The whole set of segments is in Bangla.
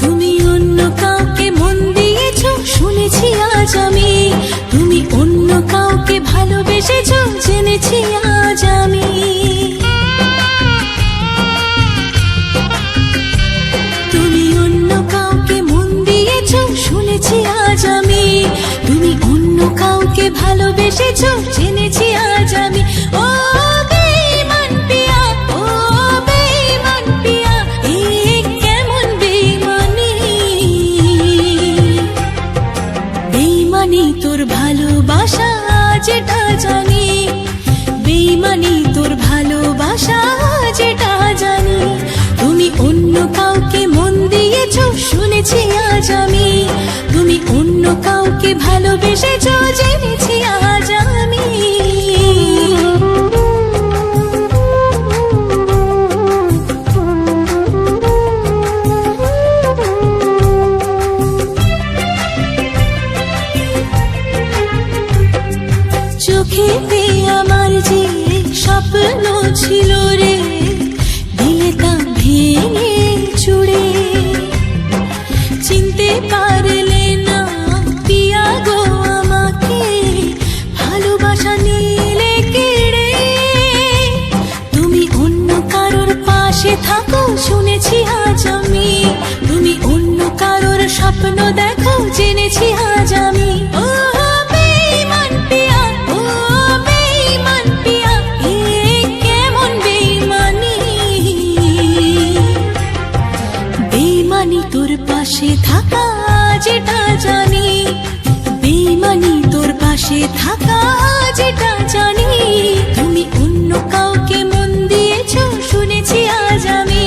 তুমি অন্য কাউকে ভালোবেসেছো জেনেছি আজ আমি। তুমি অন্য কাউকে মন দিয়েছো শুনেছি আজ আমি। তুমি অন্য কাউকে ভালোবেসেছো জেনেছি আজ আমি। ও বেঈমান পিয়া, ও বেঈমান পিয়া, এ কেমন বেঈমানি। বেঈমানি তোর ভালোবাসা যেটা জানি, বেঈমানি তোর ভালোবাসা যেটা জানি। তুমি অন্য কাউকে মন দিয়েছো শুনেছি আজ আমি। তুমি অন্য কাউকে ভালোবেসেছো জেনেছি আজ আমি। চোখেতে আমার যে স্বপ্ন ছিল রে, দিলে তা ভেঙে চুড়ে। চিনতে পারলে না পিয়া গো আমাকে, ভালোবাসা নিলে কেড়ে। তুমি অন্য কারোর পাশে থাকো শুনেছি আজ আমি। তুমি অন্য কারোর স্বপ্ন দেখো জেনেছি আজ আমি। ও বেঈমান পিয়া, ও বেঈমান পিয়া, এ কেমন বেঈমানি। বেঈমানি তোর পাশে থাকা যেটা জানি, বেঈমানি তোর পাশে থাকা যেটা জানি। তুমি অন্য কাউকে মন দিয়েছো শুনেছি আজ আমি।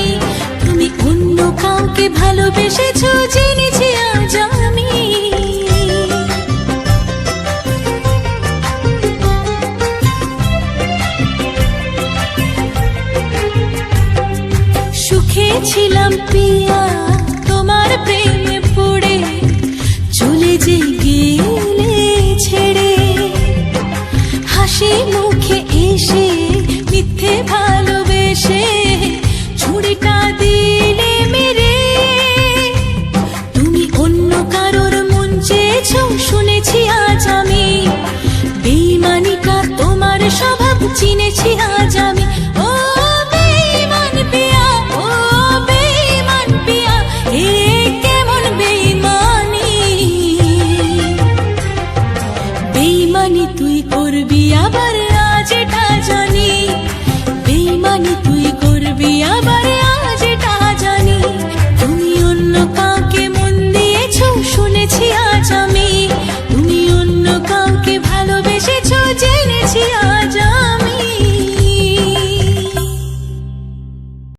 তুমি অন্য কাউকে ভালোবেসেছো জেনেছি আজ আমি। সুখে ছিলাম পিয়া তোমার প্রেমে পড়ে, চলে যে গেলে ছেড়ে। হাসি মুখে এসে মিথ্যে ভালোবেসে ছুরিটা দিলে মেরে। তুমি অন্য কারোর মন চেয়েছো শুনেছি আজ আমি। বেঈমানিটা তোমার স্বভাব চিনেছি